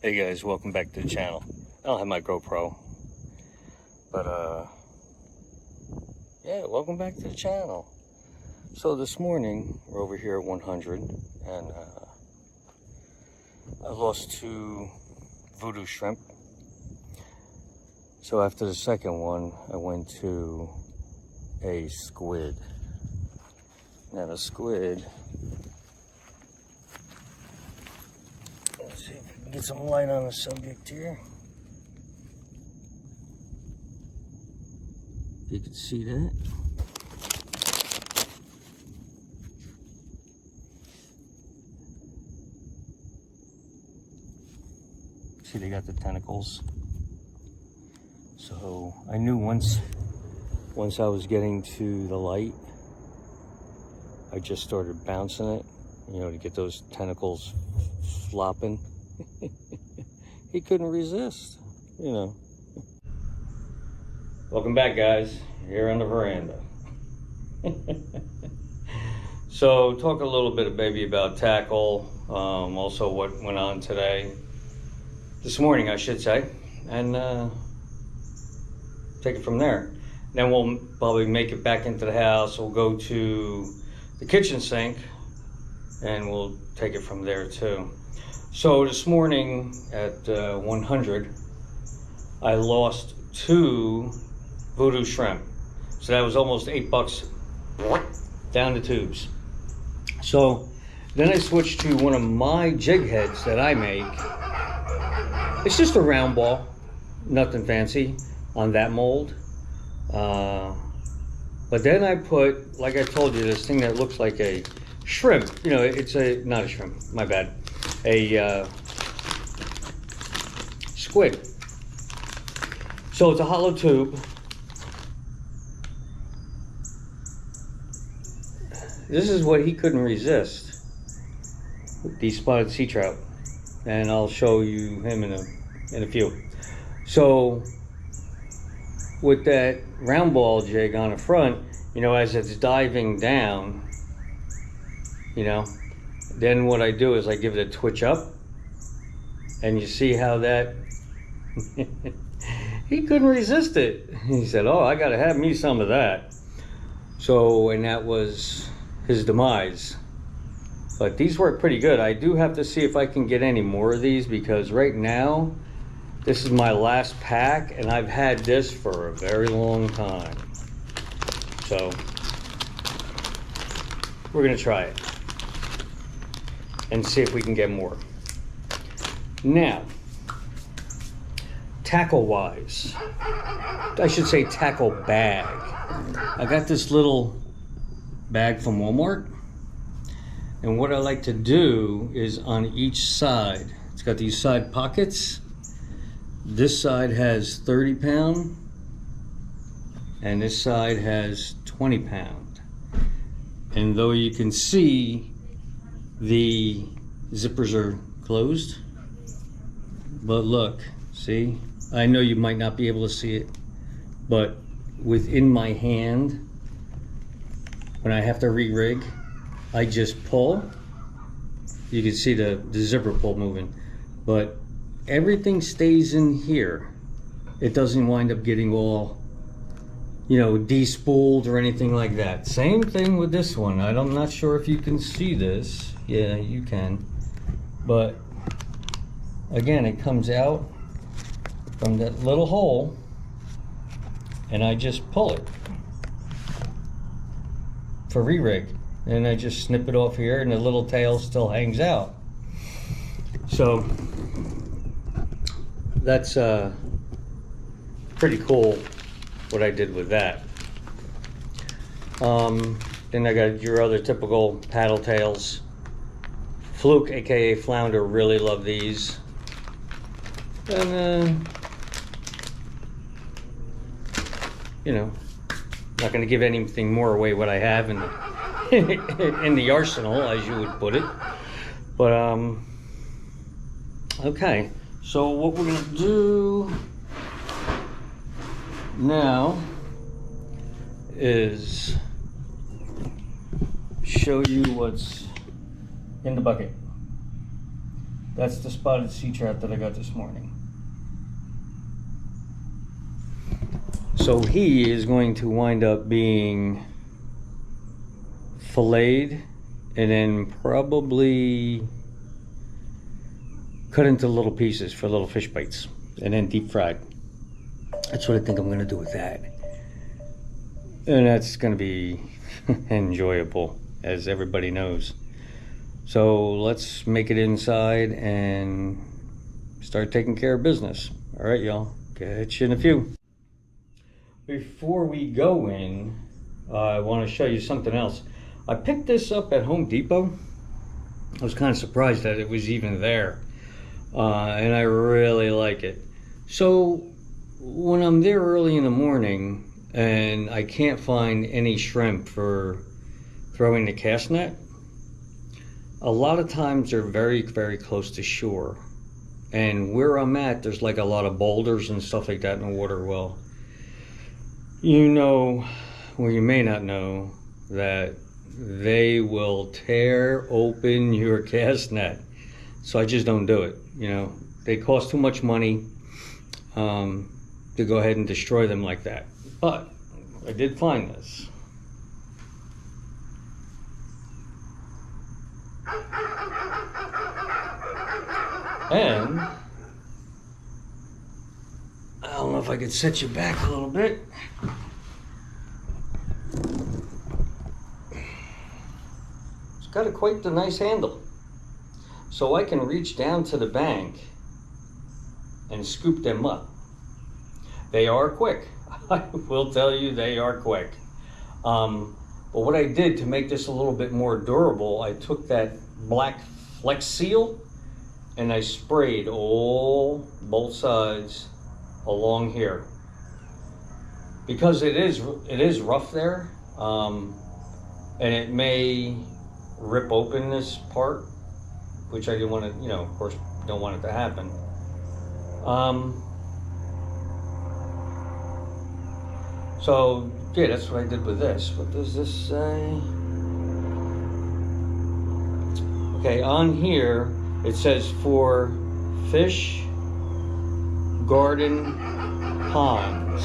Hey guys, welcome back to the channel. I don't have my GoPro, but yeah, welcome back to the channel. So this morning we're over here at 100, and I lost 2 VuDo shrimp. So after the second one, I went to a squid. Now the squid, let's see if we can get some light on the subject here. You can see that. See, they got the tentacles. So I knew once I was getting to the light, I just started bouncing it, you know, to get those tentacles flopping. He couldn't resist, you know. Welcome back, guys, here on the veranda. So talk a little bit maybe about tackle, also what went on this morning I should say, and take it from there. Then we'll probably make it back into the house. We'll go to the kitchen sink and we'll take it from there too. So this morning at 100, I lost 2 VuDo shrimp. So that was almost $8 down the tubes. So then I switched to one of my jig heads that I make. It's just a round ball, nothing fancy on that mold. But then I put, like I told you, this thing that looks like a shrimp. You know, it's not a shrimp, my bad. A squid. So it's a hollow tube. This is what he couldn't resist. These spotted sea trout. And I'll show you him in a few. So with that round ball jig on the front, you know, as it's diving down, you know, then what I do is I give it a twitch up, and you see how that he couldn't resist it. He said, oh, I gotta have me some of that. So, and that was his demise. But these work pretty good. I do have to see if I can get any more of these, because right now this is my last pack, and I've had this for a very long time. So we're gonna try it and see if we can get more. Now, tackle wise, I should say tackle bag. I got this little bag from Walmart, and what I like to do is on each side, it's got these side pockets. This side has 30 pound and this side has 20 pound. And though you can see the zippers are closed, but look, see, I know you might not be able to see it, but within my hand, when I have to re-rig, I just pull. You can see the zipper pull moving, but everything stays in here. It doesn't wind up getting all, you know, despooled or anything like that. Same thing with this one. I'm not sure if you can see this. Yeah, you can. But again, it comes out from that little hole, and I just pull it for re-rig. And I just snip it off here, and the little tail still hangs out. So that's pretty cool what I did with that. Then I got your other typical paddle tails. Fluke, aka flounder, really love these. And you know, not gonna give anything more away what I have in the in the arsenal, as you would put it. But okay, so what we're gonna do now is show you what's in the bucket. That's the spotted sea trout that I got this morning. So he is going to wind up being filleted and then probably cut into little pieces for little fish bites and then deep fried. That's what I think I'm going to do with that. And that's going to be enjoyable, as everybody knows. So let's make it inside and start taking care of business. All right, y'all. Catch you in a few. Before we go in, I want to show you something else. I picked this up at Home Depot. I was kind of surprised that it was even there. And I really like it. So when I'm there early in the morning and I can't find any shrimp for throwing the cast net, a lot of times they're very, very close to shore. And where I'm at, there's like a lot of boulders and stuff like that in the water. Well, you know, or you may not know, that they will tear open your cast net. So I just don't do it. You know, they cost too much money to go ahead and destroy them like that. But I did find this. And I don't know if I could set you back a little bit. It's got quite the nice handle. So I can reach down to the bank and scoop them up. They are quick. I will tell you, they are quick. But what I did to make this a little bit more durable, I took that black Flex Seal and I sprayed both sides along here. Because it is rough there, and it may rip open this part, which I didn't want to, you know, of course, don't want it to happen. So yeah, that's what I did with this. What does this say? Okay, on here it says for fish garden ponds.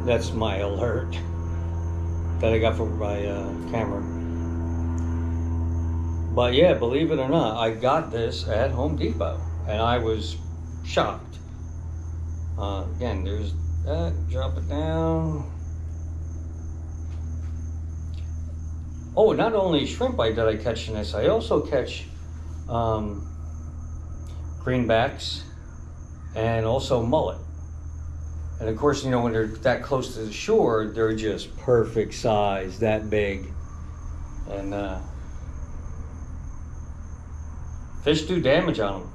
That's my alert that I got from my camera. But yeah, believe it or not, I got this at Home Depot and I was shocked. Again, there's that, drop it down. Oh, not only shrimp did I catch in this, I also catch greenbacks and also mullet. And of course, you know, when they're that close to the shore, they're just perfect size, that big. And fish do damage on them.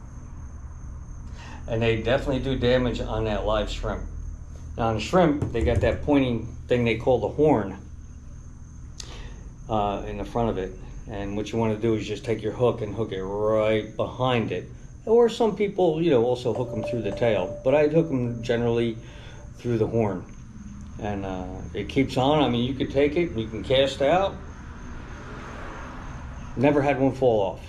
And they definitely do damage on that live shrimp. Now on the shrimp, they got that pointing thing they call the horn in the front of it. And what you want to do is just take your hook and hook it right behind it. Or some people, you know, also hook them through the tail. But I'd hook them generally through the horn. And it keeps on. I mean, you could take it, you can cast out. Never had one fall off.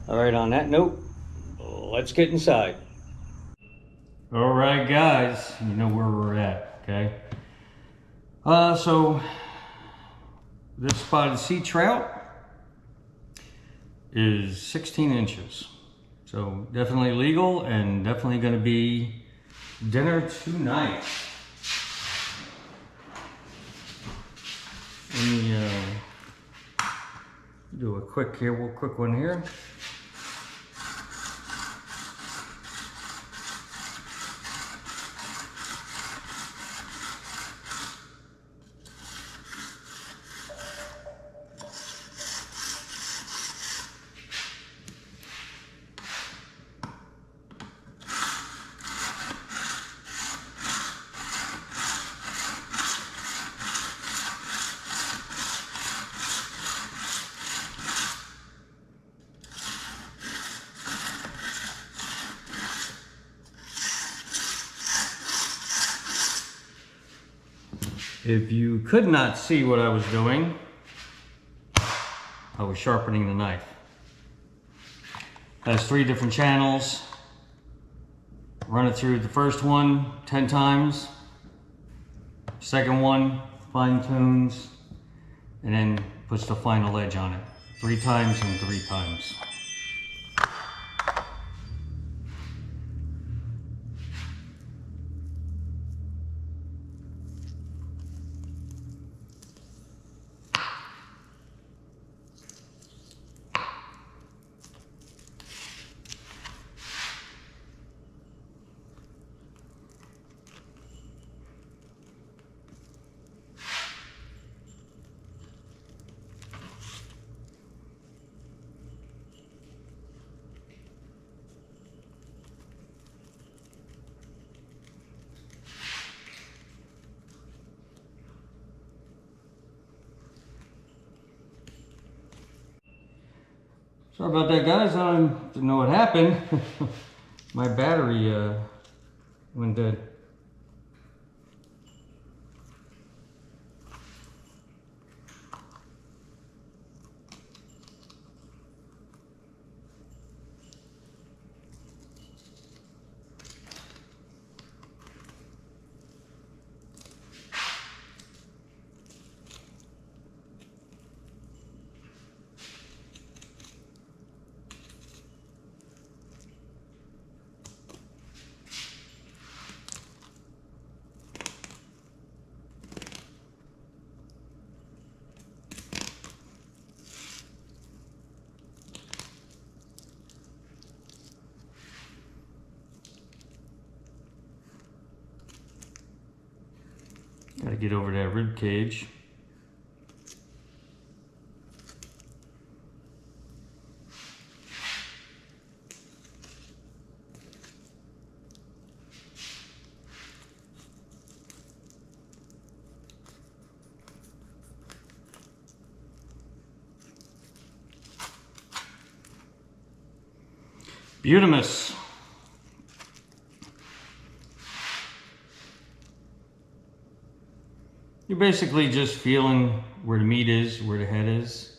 All right, on that note, let's get inside. All right, guys, you know where we're at, okay? So this spotted sea trout is 16 inches. So definitely legal and definitely gonna be dinner tonight. Let me do a quick one here. If you could not see what I was doing, I was sharpening the knife. It has 3 different channels. Run it through the first one 10 times. Second one fine tunes, and then puts the final edge on it. 3 times and 3 times. Sorry about that, guys. I didn't know what happened. My battery went dead. Got to get over that rib cage. Beautimus. You're basically just feeling where the meat is, where the head is.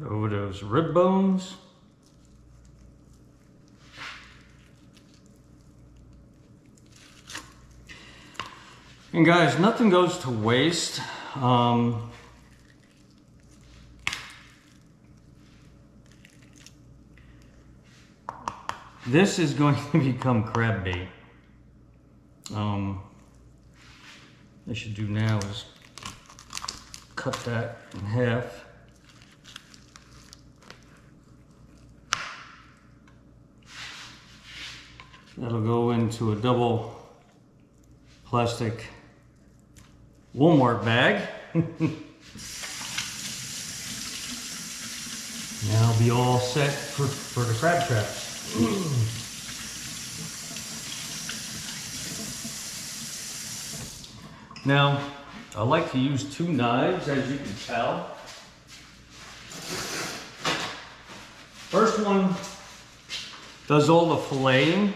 Got over those rib bones. And guys, nothing goes to waste. This is going to become crab bait. What I should do now is cut that in half. That'll go into a double plastic Walmart bag. Now I'll be all set for the crab traps. Now, I like to use two knives, as you can tell. First one does all the filleting,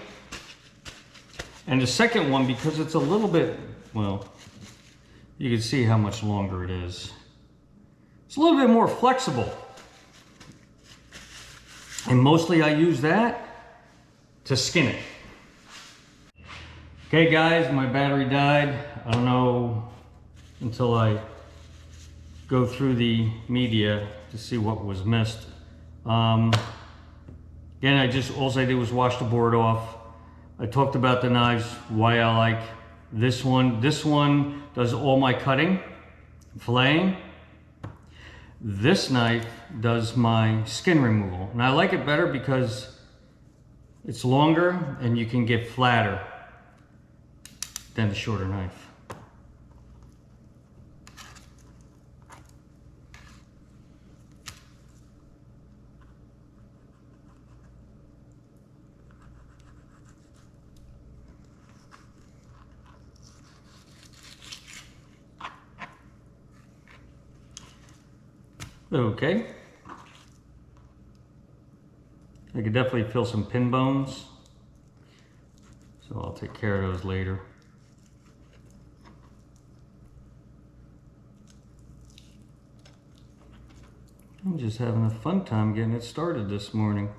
and the second one, because it's a little bit, well, you can see how much longer it is. It's a little bit more flexible. And mostly I use that to skin it. Okay guys, my battery died. I don't know until I go through the media to see what was missed. Again, all I did was wash the board off. I talked about the knives, why I like this one. This one does all my cutting, filleting. This knife does my skin removal. And I like it better because it's longer and you can get flatter than the shorter knife. Okay. I could definitely feel some pin bones, so I'll take care of those later. I'm just having a fun time getting it started this morning.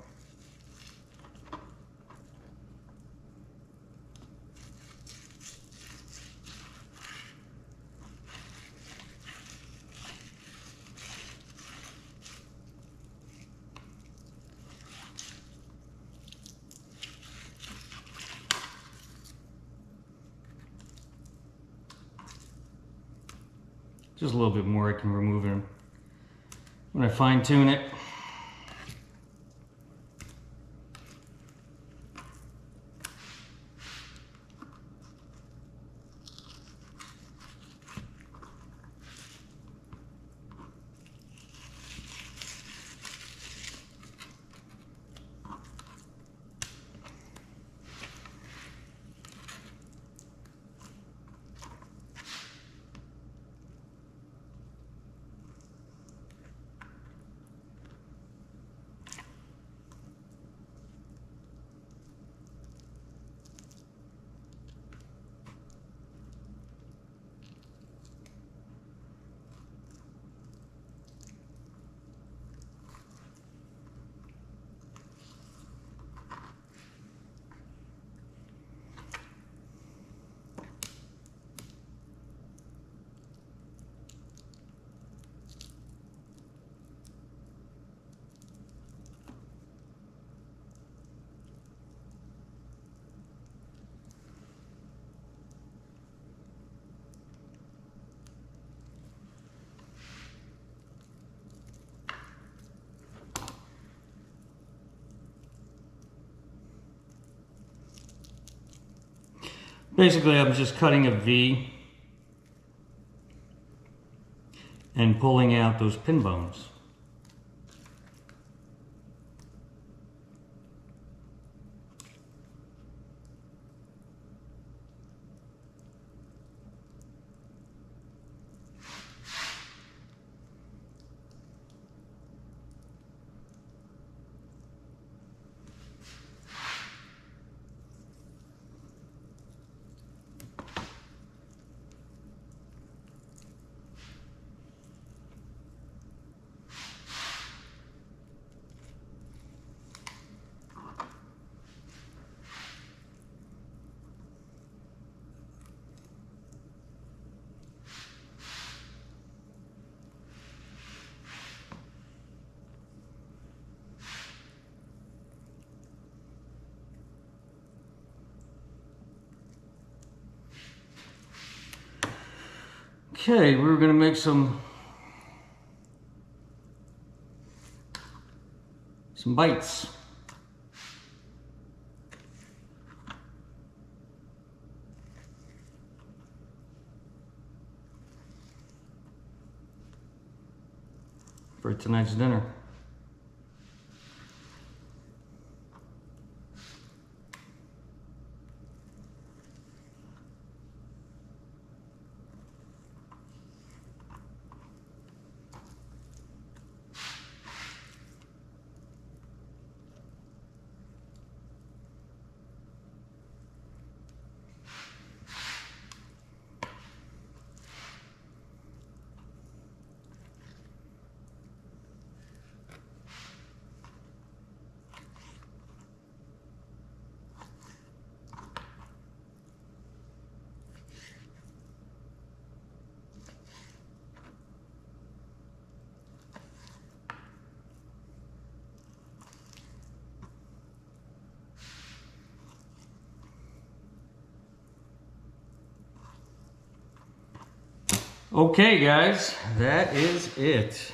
Just a little bit more I can remove it when I fine tune it. Basically, I'm just cutting a V and pulling out those pin bones. Okay, we're gonna make some bites. For tonight's dinner. Okay, guys, that is it.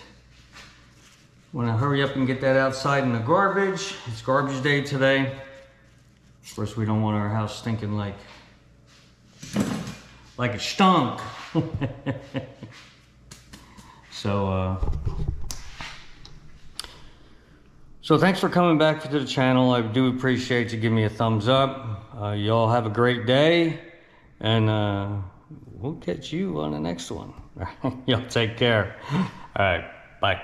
Want to hurry up and get that outside in the garbage. It's garbage day today. Of course, we don't want our house stinking like it stunk. So thanks for coming back to the channel. I do appreciate you giving me a thumbs up. You all have a great day, and we'll catch you on the next one. Y'all take care. All right, bye.